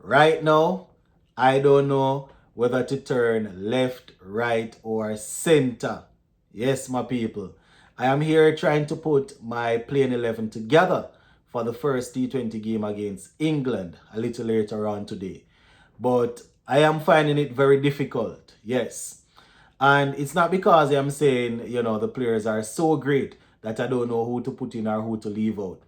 Right now, I don't know whether to turn left, right, or center. Yes, my people. I am here trying to put my playing 11 together for the first T20 game against England a little later on today. But I am finding it very difficult. Yes. And it's not because I'm saying, the players are so great that I don't know who to put in or who to leave out.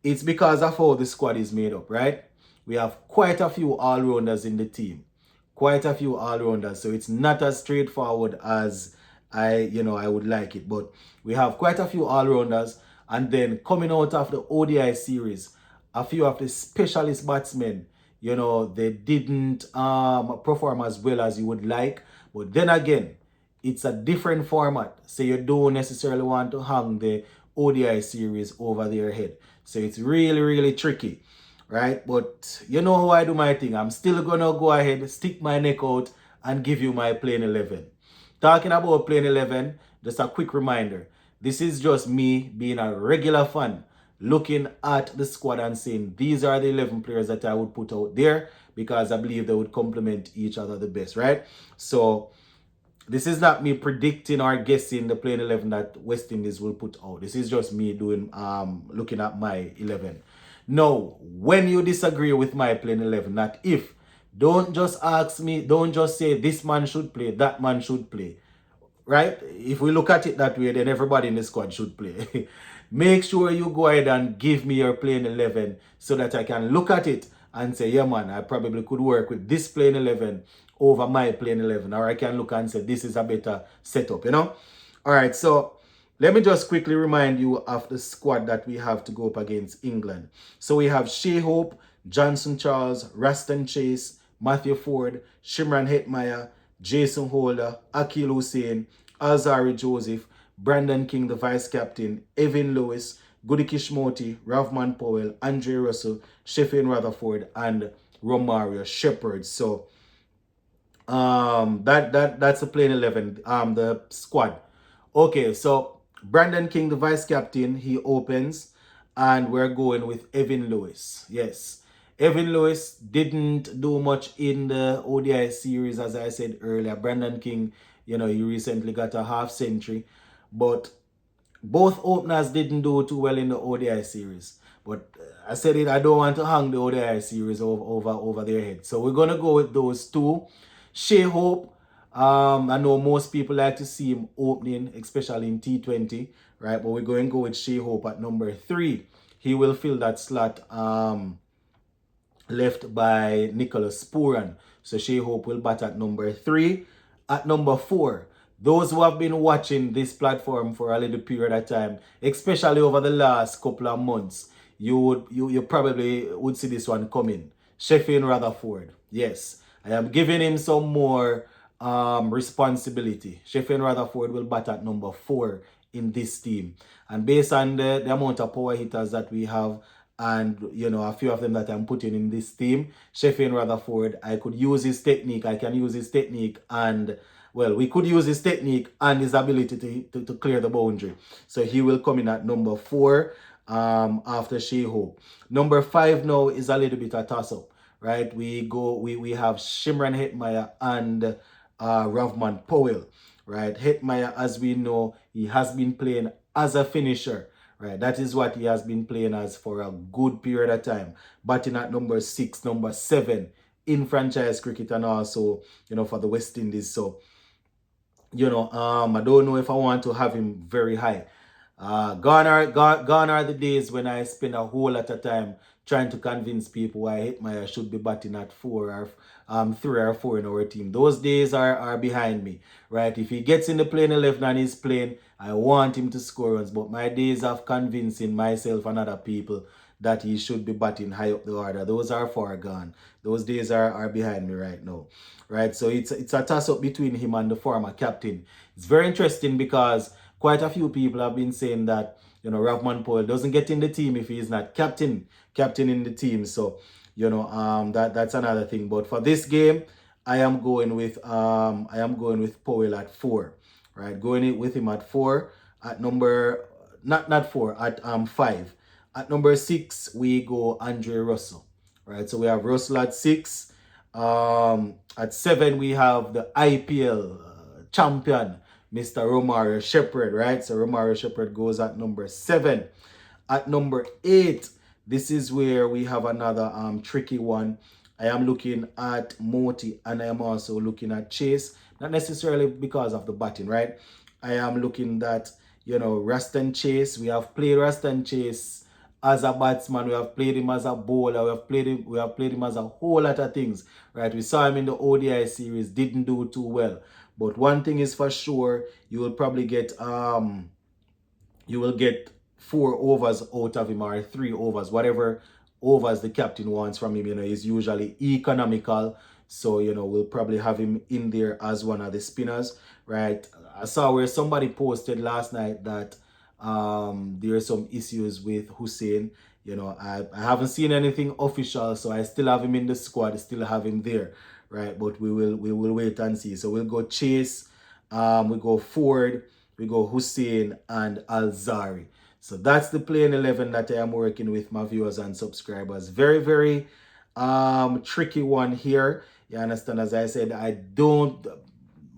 It's because of how the squad is made up, right? We have quite a few all-rounders in the team. Quite a few all-rounders. So it's not as straightforward as I would like it. But we have quite a few all-rounders. And then coming out of the ODI series, a few of the specialist batsmen, they didn't perform as well as you would like. But then again, it's a different format. So you don't necessarily want to hang the ODI series over their head. So it's really, really tricky, right? But you know how I do my thing. I'm still going to go ahead, stick my neck out, and give you my playing 11. Talking about playing 11, just a quick reminder. This is just me being a regular fan, looking at the squad and saying, these are the 11 players that I would put out there because I believe they would complement each other the best, right? So this is not me predicting or guessing the playing 11 that West Indies will put out. This is just me doing looking at my 11. Now, when you disagree with my playing 11, not if, don't just ask me, don't just say this man should play, that man should play. Right? If we look at it that way, then everybody in the squad should play. Make sure you go ahead and give me your playing 11 so that I can look at it and say, yeah, man, I probably could work with this playing 11 over my playing 11. Or I can look and say, this is a better setup, All right, so let me just quickly remind you of the squad that we have to go up against England. So we have Shea Hope, Johnson Charles, Raston Chase, Matthew Ford, Shimran Hetmeyer, Jason Holder, Akil Hussein, Alzari Joseph, Brandon King, the vice captain, Evan Lewis, Goody Kishmoti, Ravman Powell, Andre Russell, Sheffield Rutherford, and Romario Shepherd. So that's the playing 11, the squad. Okay, so Brandon King, the vice captain, he opens, and we're going with Evan Lewis. Yes. Evan Lewis didn't do much in the ODI series, as I said earlier. Brandon King, he recently got a half century, but both openers didn't do too well in the ODI series. But I said it, I don't want to hang the ODI series over their head. So we're going to go with those two. Shea Hope, I know most people like to see him opening, especially in T20, right? But we're going to go with Shea Hope at number 3. He will fill that slot left by Nicholas Puran. So Shea Hope will bat at number 3. At number 4, those who have been watching this platform for a little period of time, especially over the last couple of months, you probably would see this one coming. Sheffield Rutherford. Yes, I am giving him some more responsibility. Sheffield Rutherford will bat at number 4 in this team. And based on the amount of power hitters that we have, and a few of them that I'm putting in this team, Sheffield Rutherford, I could use his technique. I can use his technique, and well, we could use his technique and his ability to clear the boundary. So he will come in at number 4 after Shea Hope. Number 5 now is a little bit a toss-up, right? We have Shimran Hetmeyer and Ravman Powell, right? Hetmeyer, as we know, he has been playing as a finisher, right? That is what he has been playing as for a good period of time. Batting at number 6, number 7 in franchise cricket, and also, for the West Indies. So, I don't know if I want to have him very high. Gone are the days when I spend a whole lot of time trying to convince people why Hitmyer should be batting at 4 or 3 or 4 in our team. Those days are behind me, right? If he gets in the playing 11 and he's playing, I want him to score runs. But my days of convincing myself and other people that he should be batting high up the order, those are far gone. Those days are behind me right now, right? So it's a toss-up between him and the former captain. It's very interesting because quite a few people have been saying that, Ravman Powell doesn't get in the team if he's not captain in the team. So, that's another thing. But for this game, I am going with Powell at 4, right? Going with him at 4 at number not 4 at 5. At number 6, we go Andre Russell, right? So we have Russell at 6. At 7, we have the IPL champion, Mr. Romario Shepherd, right? So Romario Shepherd goes at number 7. At number 8, this is where we have another tricky one. I am looking at Moti and I am also looking at Chase. Not necessarily because of the batting, right? I am looking at, Raston Chase. We have played Raston Chase as a batsman. We have played him as a bowler. We have played him as a whole lot of things, right? We saw him in the ODI series, didn't do too well. But one thing is for sure, you will probably get 4 overs out of him, or 3 overs, whatever overs the captain wants from him. He's usually economical. So, we'll probably have him in there as one of the spinners, right? I saw where somebody posted last night that there are some issues with Hussein. I haven't seen anything official, so I still have him in the squad, still have him there, right? But we will wait and see. So we'll go Chase, we go Ford, we go Hussein and Alzari. So that's the playing 11 that I am working with, my viewers and subscribers. Very, very tricky one here. You understand? As I said,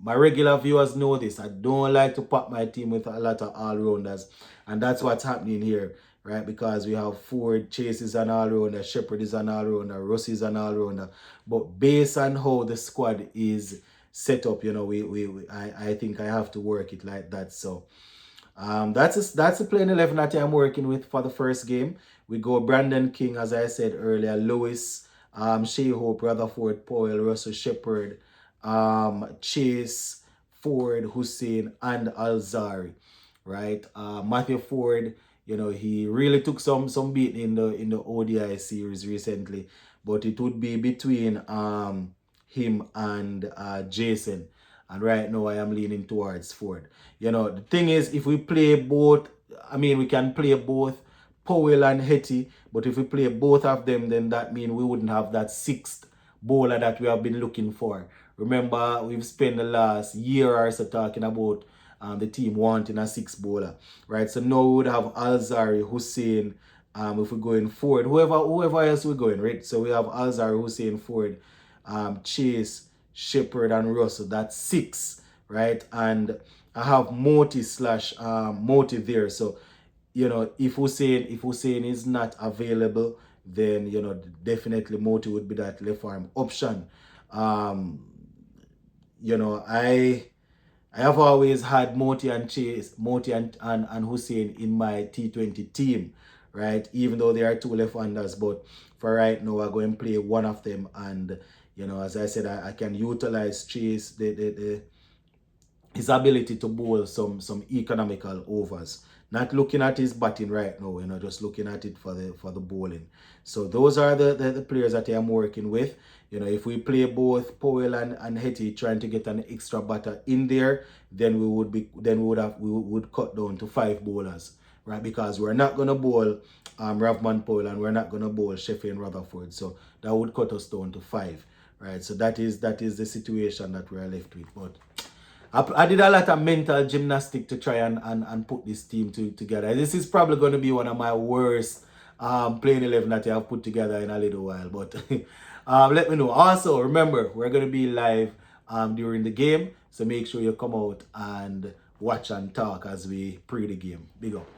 my regular viewers know this. I don't like to pop my team with a lot of all-rounders. And that's what's happening here, right? Because we have Ford, Chase is an all-rounder, Shepherd is an all-rounder, Russ is an all-rounder. But based on how the squad is set up, I think I have to work it like that. So that's the playing 11 that I'm working with for the first game. We go Brandon King, as I said earlier, Lewis, Shea Hope, Rutherford, Powell, Russell Shepherd, Chase, Ford, Hussein, and Alzari, right? Matthew Ford, he really took some beating in the ODI series recently, but it would be between him and Jason. And right now I am leaning towards Ford. The thing is, if we play both, we can play both Powell and Hetty, but if we play both of them, then that means we wouldn't have that 6th bowler that we have been looking for. Remember, we've spent the last year or so talking about the team wanting a 6th bowler, right? So now we would have Alzari, Hussein, if we're going Ford, whoever else we're going, right? So we have Alzari, Hussein, Ford, Chase, Shepherd, and Russell. That's 6, right? And I have Moti there. So, if Hussein is not available, then definitely Moti would be that left arm option. I have always had Moti and Hussein in my T20 team, right? Even though they are 2 left-handers, but for right now, I'm going to play one of them. And, as I said, I can utilize Chase, his ability to bowl some economical overs. Not looking at his batting right now, just looking at it for the bowling. So those are the players that I am working with. If we play both Powell and Hetty trying to get an extra batter in there, then we would cut down to 5 bowlers, right? Because we're not gonna bowl Ravman Powell and we're not gonna bowl Sheffield Rutherford. So that would cut us down to 5, right? So that is the situation that we're left with. But I did a lot of mental gymnastics to try and put this team together. This is probably going to be one of my worst playing 11 that I have put together in a little while. But let me know. Also, remember, we're going to be live during the game. So make sure you come out and watch and talk as we pre the game. Big up.